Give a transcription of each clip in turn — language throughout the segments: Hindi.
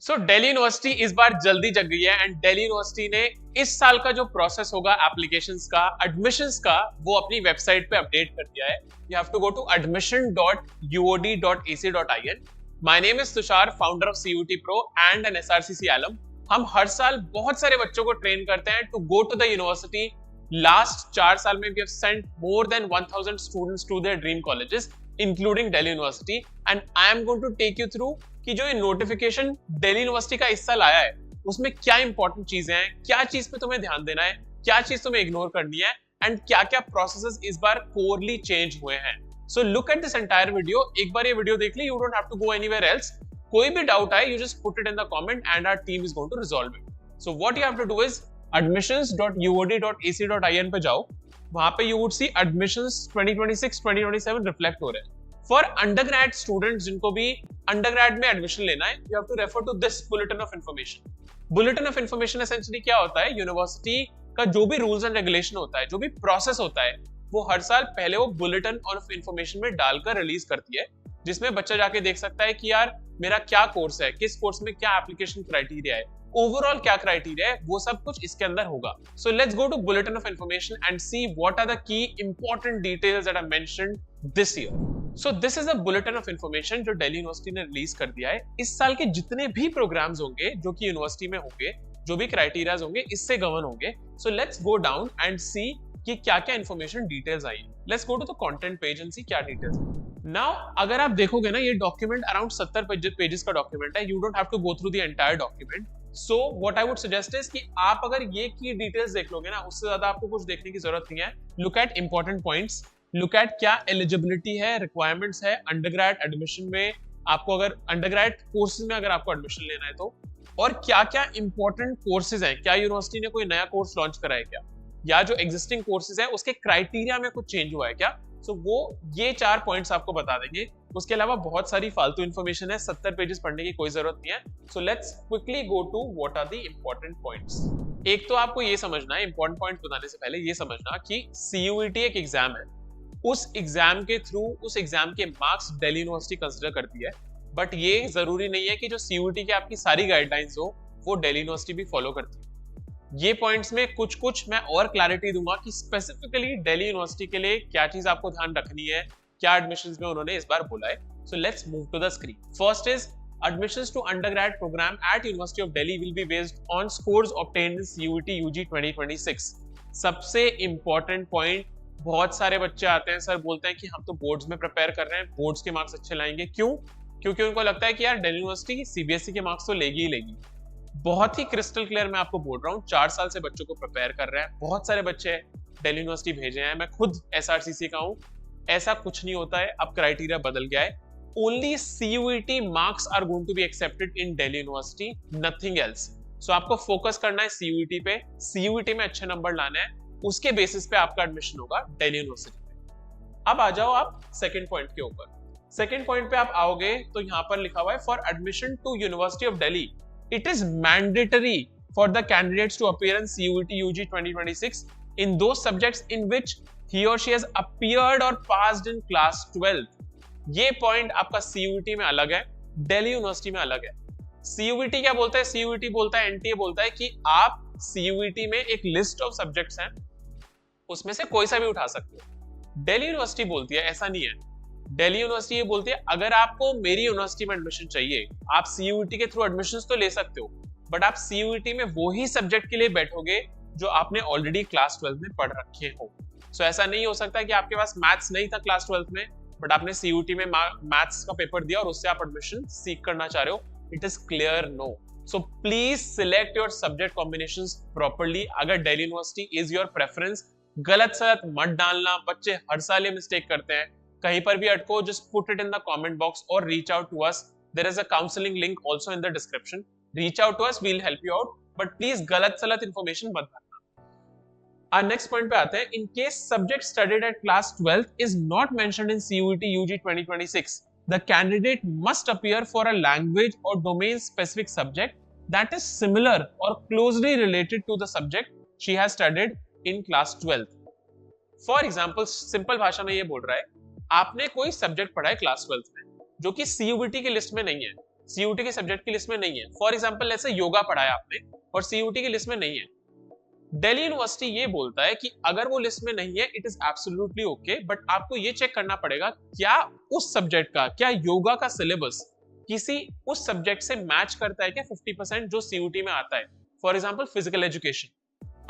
सो दिल्ली यूनिवर्सिटी इस बार जल्दी जग गई है एंड दिल्ली यूनिवर्सिटी ने इस साल का जो प्रोसेस होगा एप्लीकेशंस का, एडमिशंस का, वो अपनी वेबसाइट पे अपडेट कर दिया है. You have to go to admission.uod.ac.in. My name is Tushar, founder of CUET Pro and an SRCC alum. हम हर साल बहुत सारे बच्चों को ट्रेन करते हैं to go to the university. Last 4 साल में we have sent more than 1000 students to their dream colleges including Delhi university. And I am going to take you through कि जो ये नोटिफिकेशन दिल्ली यूनिवर्सिटी का इस साल आया है उसमें क्या इंपॉर्टेंट चीजें हैं, क्या चीज पे तुम्हें ध्यान देना है, क्या चीज तुम्हें इग्नोर करनी है एंड क्या क्या प्रोसेसेस इस बार कोरली चेंज हुए हैं. So look at this entire video. एक बार ये वीडियो देख ली, you don't have to go anywhere else. कोई भी डाउट आए, you just put it in the comment and our team is going to resolve it. So what you have to do is admissions.uod.ac.in पे जाओ. वहां पे you would see admissions 2026-2027 reflect हो रहे हैं. फॉर अंडरग्रेड स्टूडेंट्स जिनको भी अंडरग्रेड में एडमिशन लेना है, you have to refer to this bulletin of information. Bulletin of information essentially क्या होता है, यूनिवर्सिटी का जो भी रूल्स एंड रेगुलेशन होता है, जो भी प्रोसेस होता है, वो हर साल पहले वो बुलेटिन ऑफ इंफॉर्मेशन में डालकर रिलीज करती है, जिसमें बच्चा जाके देख सकता है कि यार मेरा क्या कोर्स है, किस कोर्स में क्या एप्लीकेशन क्राइटेरिया है, ओवरऑल क्या क्राइटेरिया है, वो सब कुछ इसके अंदर होगा. So let's go to bulletin of information and see what are the key important details that I mentioned this year. So this is a bulletin of information जो दिल्ली यूनिवर्सिटी ने रिलीज कर दिया है. इस साल के जितने भी प्रोग्राम्स होंगे जो कि यूनिवर्सिटी में होंगे, जो भी क्राइटेरियाज होंगे, इससे गवर्न होंगे. So let's go down and see कि क्या क्या इंफॉर्मेशन डिटेल्स आई है. Let's go to the content page and see क्या डिटेल्स. नाउ अगर आप देखोगे ना, ये डॉक्यूमेंट अराउंड 70 पेजेस का डॉक्यूमेंट है. You don't have to go through the entire document. So what I would suggest is कि आप अगर ये की डिटेल्स देख लोगे ना, उससे ज्यादा आपको कुछ देखने की जरूरत नहीं है. Look at important points, look at क्या एलिजिबिलिटी है, रिक्वायरमेंट्स है अंडरग्रेड एडमिशन में. आपको अगर अंडरग्रेड कोर्सेज में अगर आपको एडमिशन लेना है तो, और क्या क्या इंपॉर्टेंट कोर्सेज हैं, क्या यूनिवर्सिटी ने कोई नया कोर्स लॉन्च करा है क्या, या जो एग्जिस्टिंग कोर्सेज है उसके क्राइटेरिया में कुछ चेंज हुआ है क्या. सो वो ये 4 पॉइंट्स आपको बता देंगे. उसके अलावा बहुत सारी फालतू इन्फॉर्मेशन है, 70 पेजेस पढ़ने की कोई जरूरत नहीं है. So let's quickly go to what are the important points. एक तो आपको ये समझना है, इंपॉर्टेंट पॉइंट्स बताने से पहले ये समझना कि CUET एक एग्जाम है. उस एग्जाम के थ्रू, उस एग्जाम के मार्क्स दिल्ली यूनिवर्सिटी कंसिडर करती है. बट ये जरूरी नहीं है कि जो CUET की आपकी सारी गाइडलाइंस हो वो दिल्ली यूनिवर्सिटी भी फॉलो करती है. ये पॉइंट्स में कुछ मैं और क्लैरिटी दूंगा कि स्पेसिफिकली दिल्ली यूनिवर्सिटी के लिए क्या चीज आपको ध्यान रखनी है, क्या एडमिशंस में उन्होंने इस बार बोला है. So let's move to the screen. First is admissions to undergrad program at University of Delhi will be based on scores obtained in CUET UG 2026. सबसे इंपॉर्टेंट पॉइंट, बहुत सारे बच्चे आते हैं, सर बोलते हैं कि हम तो बोर्ड्स में प्रिपेयर कर रहे हैं, बोर्ड्स के मार्क्स अच्छे लाएंगे. क्यों? क्योंकि उनको लगता है कि यार दिल्ली यूनिवर्सिटी CBSE के मार्क्स तो लेगी ही लेगी. बहुत ही क्रिस्टल क्लियर मैं आपको बोल रहा हूँ, 4 साल से बच्चों को प्रिपेयर कर रहे हैं, बहुत सारे बच्चे दिल्ली यूनिवर्सिटी भेजे हैं, मैं खुद SRCC का हूँ. ऐसा कुछ नहीं होता है, अब क्राइटेरिया बदल गया है. Only CUET marks are going to be accepted in Delhi university, nothing else. So आपको फोकस करना है CUET पे, CUET में अच्छे नंबर लाने हैं, उसके बेसिस पे आपका एडमिशन होगा दिल्ली यूनिवर्सिटी में. अब आ जाओ आप सेकंड पॉइंट के ऊपर. सेकंड पॉइंट पे आप आओगे तो यहाँ पर लिखा हुआ है for admission to university of Delhi it is mandatory for the candidates to appear in CUET UG 2026 in those subjects in which he or she has appeared or passed in class 12. ये पॉइंट आपका CUET में अलग है, दिल्ली यूनिवर्सिटी में अलग है. CUET क्या बोलता है? CUET बोलता है, NTA बोलता है कि आप CUET में एक लिस्ट ऑफ सब्जेक्ट्स हैं, उसमें से कोई सा भी उठा सकते हो. दिल्ली यूनिवर्सिटी बोलती है ऐसा नहीं है. दिल्ली यूनिवर्सिटी ये बोलती है अगर आपको मेरी यूनिवर्सिटी में एडमिशन चाहिए, आप CUET के थ्रू एडमिशंस तो ले सकते हो, बट आप CUET में वो ही सब्जेक्ट के लिए बैठोगे जो आपने ऑलरेडी क्लास 12 में पढ़ रखे हो. सो ऐसा नहीं हो सकता कि आपके पास मैथ्स नहीं था क्लास 12 में, बट आपने CUET में मैथ्स का पेपर दिया और उससे आप एडमिशन सीख करना चाह रहे हो. It is clear no. So please select your subject combinations properly. अगर Delhi university is your preference, गलत सलत मत डालना. बच्चे हर साल ये मिस्टेक करते हैं, कहीं पर भी अटको, just put it in the comment box or reach out to us. There is a counseling link also in the description. Reach out to us, we'll help you out. But please गलत सलत information मत भरना. Our next point पे आते हैं. In case subject studied at class 12 is not mentioned in CUET UG 2026, the candidate must appear for a language or domain specific subject that is similar or closely related to the subject she has studied in class 12. For example, simple भाषा में ये बोल रहा है, आपने कोई सब्जेक्ट पढ़ा है क्लास 12 में जो कि CUET की लिस्ट में नहीं है. CUT के सब्जेक्ट की लिस्ट में नहीं है। फॉर एग्जाम्पल ऐसे योगा पढ़ाया आपने और CUT की लिस्ट में नहीं है, दिल्ली यूनिवर्सिटी ये बोलता है कि अगर वो लिस्ट में नहीं है it is absolutely okay, but आपको ये चेक करना पड़ेगा क्या उस सब्जेक्ट का, क्या योगा का सिलेबस किसी उस सब्जेक्ट से मैच करता है क्या 50% जो CUT में आता है। फॉर एग्जाम्पल फिजिकल एजुकेशन,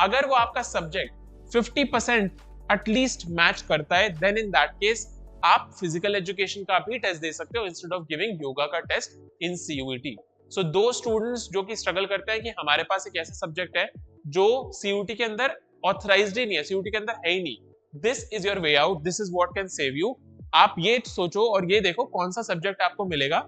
अगर वो आपका सब्जेक्ट 50% एटलीस्ट मैच करता है, देन इन दैट केस आप फिजिकल एजुकेशन का भी टेस्ट दे सकते हो इंस्टेड ऑफ गिविंग योगा का टेस्ट इन CUT। सो दो स्टूडेंट्स जो कि स्ट्रगल करते हैं कि हमारे पास एक ऐसा सब्जेक्ट है जो CUT के अंदर ऑथराइज्ड ही नहीं है, CUT के अंदर है ही नहीं, this is your way out, this is what can save you. आप ये सोचो और ये देखो कौन सा सब्जेक्ट आपको मिलेगा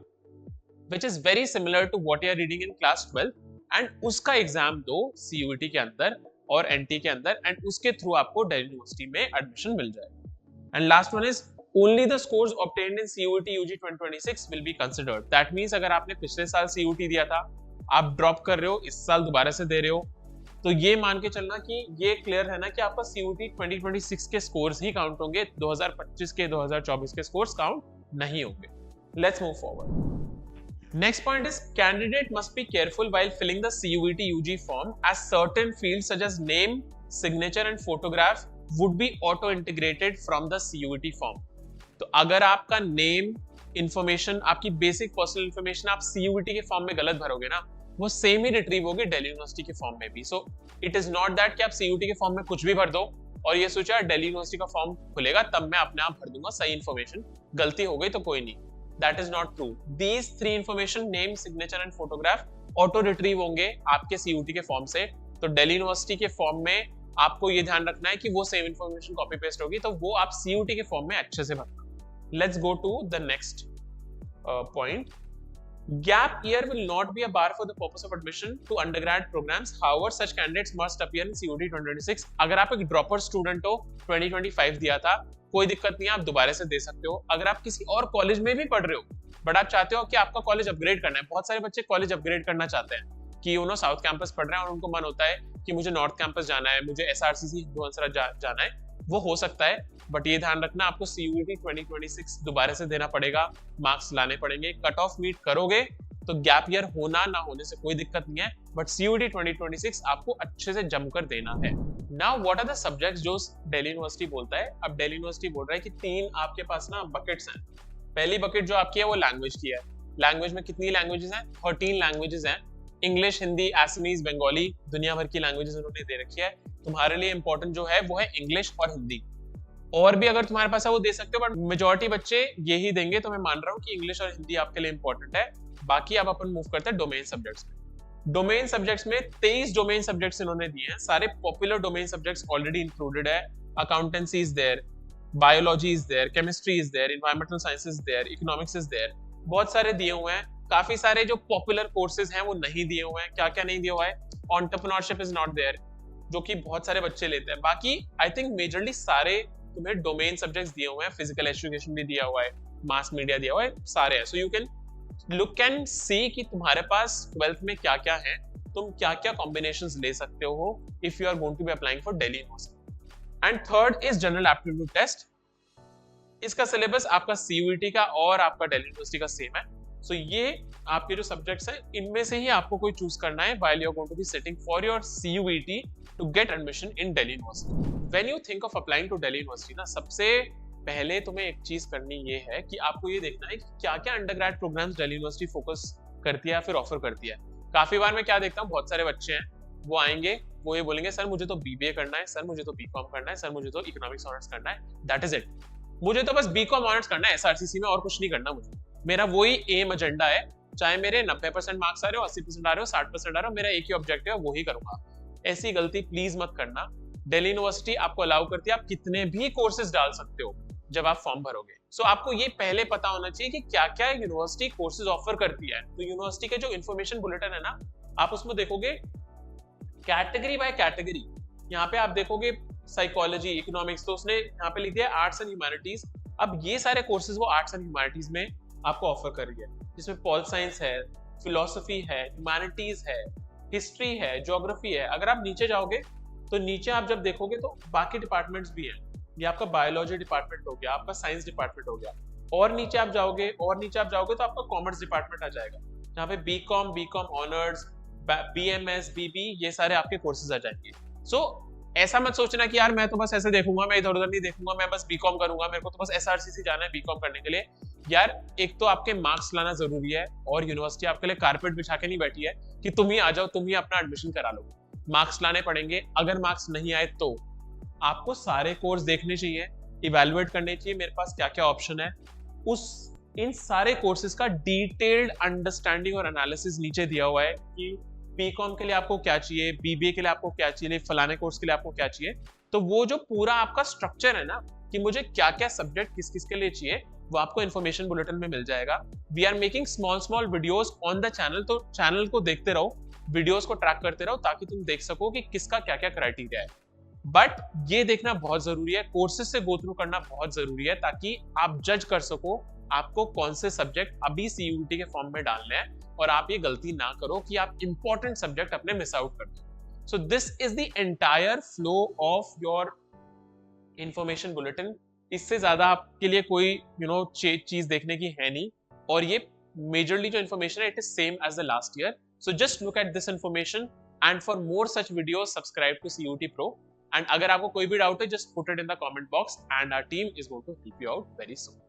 which is very similar to what you are reading in class 12 and उसका एग्जाम दो CUT के अंदर और NT के अंदर एंड उसके थ्रू आपको दिल्ली यूनिवर्सिटी में एडमिशन मिल जाएगा। And last one is only the scores obtained in CUT UG 2026 will be considered. That means अगर आपने पिछले साल CUT दिया था, आप ड्रॉप कर रहे हो, इस साल दोबारा से दे रहे हो, तो ये मान के चलना कि ये क्लियर है ना कि आपका CUT 2026 के स्कोर्स ही काउंट होंगे, 2025 के 2024 के स्कोर्स काउंट नहीं होंगे। Let's move forward. Next point is candidate must be careful while filling the CUT UG form as certain fields such as name, signature and photograph would be auto integrated from the CUT form. तो अगर आपका नेम इंफॉर्मेशन, आपकी बेसिक पर्सनल इंफॉर्मेशन आप CUT के फॉर्म में गलत भरोगे ना, वो सेम ही रिट्रीव होगी दिल्ली यूनिवर्सिटी के फॉर्म में भी। So it is not that कि आप CUT के फॉर्म में कुछ भी भर दो और ये सोचा दिल्ली यूनिवर्सिटी का फॉर्म खुलेगा तब मैं अपने आप भर दूंगा सही इंफॉर्मेशन, गलती हो गई तो कोई नहीं, that is not true. These three information name, signature and photograph auto retrieve होंगे आपके CUT के फॉर्म से। तो दिल्ली यूनिवर्सिटी के फॉर्म में आपको ये ध्यान रखना है कि वो सेम इंफॉर्मेशन कॉपी पेस्ट होगी, तो वो आप CUT के फॉर्म में अच्छे से भरना। Let's go to the next point. Gap year will not be a bar for the purpose of admission to undergrad programs. However, such candidates must appear in CUT 2026. अगर आप एक ड्रॉपर स्टूडेंट हो, 2025 दिया था, कोई दिक्कत नहीं है, आप दोबारा से दे सकते हो। अगर आप किसी और कॉलेज में भी पढ़ रहे हो बट आप चाहते हो कि आपका कॉलेज अपग्रेड करना है, बहुत सारे बच्चे कॉलेज अपग्रेड करना चाहते हैं कि साउथ कैंपस पढ़ रहे हैं और उनको मन होता है कि मुझे नॉर्थ कैंपस जाना है, मुझे SRCC हिंदू हंसरा जाना है, वो हो सकता है, बट ये ध्यान रखना आपको CUT 2026 दोबारा से देना पड़ेगा, मार्क्स लाने पड़ेंगे। कट ऑफ मीट करोगे तो गैप ईयर होना ना होने से कोई दिक्कत नहीं है, बट CUT 2026 आपको अच्छे से जमकर देना है। Now what are the subjects जो दिल्ली यूनिवर्सिटी बोलता है। अब दिल्ली यूनिवर्सिटी बोल रहा है कि तीन आपके पास ना बकेट्स हैं। पहली बकेट जो आपकी है वो लैंग्वेज की है। लैंग्वेज में कितनी लैंग्वेजेस हैं? 13 लैंग्वेजेस हैं। इंग्लिश, हिंदी, असमीज, बंगाली, दुनिया भर की लैंग्वेजेस उन्होंने दे रखी है। तुम्हारे लिए इंपॉर्टेंट जो है वो है इंग्लिश और हिंदी, और भी अगर तुम्हारे पास है वो दे सकते हो, बट मेजॉरिटी बच्चे यही देंगे, तो मैं मान रहा हूँ कि इंग्लिश और हिंदी आपके लिए इंपॉर्टेंट है। बाकी अब अपन मूव करते हैं डोमेन सब्जेक्ट्स में। डोमेन सब्जेक्ट्स में 23 डोमेन सब्जेक्ट्स इन्होंने दिए हैं, सारे popular domain subjects already included है। Accountancy is there, biology is there, chemistry is there, environmental science is there, economics is there, बहुत सारे दिए हुए हैं। काफी सारे जो पॉपुलर कोर्सेज हैं वो नहीं दिए हुए हैं। क्या क्या नहीं दिया हुआ है? एंटरप्रेन्योरशिप इज नॉट देयर, जो कि बहुत सारे बच्चे लेते हैं। बाकी आई थिंक मेजरली सारे तुम्हें डोमेन सब्जेक्ट्स दिए हुए हैं। फिजिकल एजुकेशन भी दिया हुआ है, मास मीडिया दिया हुआ है, सारे हैं। So you can look and see कि तुम्हारे पास 12th में क्या क्या है, तुम क्या क्या कॉम्बिनेशंस ले सकते हो if you are going to be applying for Delhi university. And third is general aptitude test. इसका सिलेबस आपका CUT का और आपका दिल्ली यूनिवर्सिटी का सेम है। सो ये आपके जो सब्जेक्ट्स हैं इनमें से ही आपको कोई चूज करना है while you are going to be sitting for your CUET to get admission in Delhi University. When you think of applying to Delhi University ना, सबसे पहले तुम्हें एक चीज करनी ये है कि आपको ये देखना है कि क्या क्या undergrad programmes Delhi university focus करती है या फिर ऑफर करती है। काफी बार मैं क्या देखता हूँ, बहुत सारे बच्चे हैं वो आएंगे, वो ये बोलेंगे सर मुझे तो BBA करना है, सर मुझे तो BCom करना है, सर मुझे तो इकोनॉमिक्स ऑनर्स करना है, दैट इज इट, मुझे तो बस BCom ऑनर्स करना है SRCC में और कुछ नहीं करना मुझे, मेरा वही एम एजेंडा है, चाहे मेरे 90% मार्क्स आ रहे हो, 80% आ रहे हो, 60% आ रहे हो, मेरा एक ही ऑब्जेक्टिव है, वो ही करूंगा। ऐसी गलती प्लीज मत करना। दिल्ली यूनिवर्सिटी आपको अलाउ करती है आप कितने भी कोर्सेज डाल सकते हो जब आप फॉर्म भरोगे। सो आपको ये पहले पता होना चाहिए कि क्या क्या यूनिवर्सिटी कोर्सेज ऑफर करती है। तो यूनिवर्सिटी के जो इन्फॉर्मेशन बुलेटिन है ना, आप उसमें देखोगे कैटेगरी बाय कैटेगरी। यहाँ पे आप देखोगे साइकोलॉजी, इकोनॉमिक्स, तो उसने यहाँ पे लिख दिया आर्ट्स एंड ह्यूमैनिटीज। अब ये सारे कोर्सेज वो आर्ट्स एंड ह्यूमैनिटीज में आपको ऑफर कर रही है, जिसमें पॉल साइंस है, फिलोसफी है, ह्यूमैनिटीज है, हिस्ट्री है, ज्योग्राफी है। अगर आप नीचे जाओगे तो नीचे आप जब देखोगे तो बाकी डिपार्टमेंट्स भी हैं। ये आपका बायोलॉजी डिपार्टमेंट हो गया, आपका साइंस डिपार्टमेंट हो गया, और नीचे आप जाओगे तो आपका कॉमर्स डिपार्टमेंट आ जाएगा। जहाँ पे बीकॉम ऑनर्स, BMS, BB ये सारे आपके कोर्सेज आ जाएंगे। सो ऐसा मत सोचना कि यार मैं तो बस ऐसे देखूंगा, मैं इधर उधर नहीं देखूंगा, मैं बस बीकॉम करूंगा, मेरे को तो बस SRCC जाना है बीकॉम करने के लिए। यार एक तो आपके मार्क्स लाना जरूरी है, और यूनिवर्सिटी आपके लिए कारपेट बिछा के नहीं बैठी है कि तुम ही आ जाओ, तुम ही अपना एडमिशन करा लो। मार्क्स लाने पड़ेंगे। अगर मार्क्स नहीं आए तो आपको सारे कोर्स देखने चाहिए, इवेलुएट करने चाहिए मेरे पास क्या क्या ऑप्शन है। इन सारे कोर्सेज का डिटेल्ड अंडरस्टैंडिंग और एनालिसिस नीचे दिया हुआ है कि बीकॉम के लिए आपको क्या चाहिए, BBA के लिए आपको क्या चाहिए, फलाने कोर्स के लिए आपको क्या चाहिए। तो वो जो पूरा आपका स्ट्रक्चर है ना कि मुझे क्या क्या सब्जेक्ट किस किस के लिए चाहिए, वो आपको इन्फॉर्मेशन बुलेटिन में मिल जाएगा। We are making small videos on the channel, तो चैनल को देखते रहो, वीडियोस को ट्रैक करते रहो, ताकि तुम देख सको कि किसका क्या क्या क्राइटेरिया है। बट ये देखना बहुत जरूरी है, कोर्सेज से गो थ्रू करना बहुत जरूरी है, ताकि आप जज कर सको आपको कौन से सब्जेक्ट अभी CUET के फॉर्म में डालने हैं, और आप ये गलती ना करो कि आप इंपॉर्टेंट सब्जेक्ट अपने मिस आउट कर दो। सो this is the entire flow of your information bulletin. इससे ज्यादा आपके लिए कोई चीज देखने की है नहीं, और ये मेजरली जो इन्फॉर्मेशन है it is same as the last year. So just look at this information, and for more such videos subscribe to CUET Pro। And अगर आपको कोई भी डाउट है, just put it in the comment box, and our team is going to help you out very soon.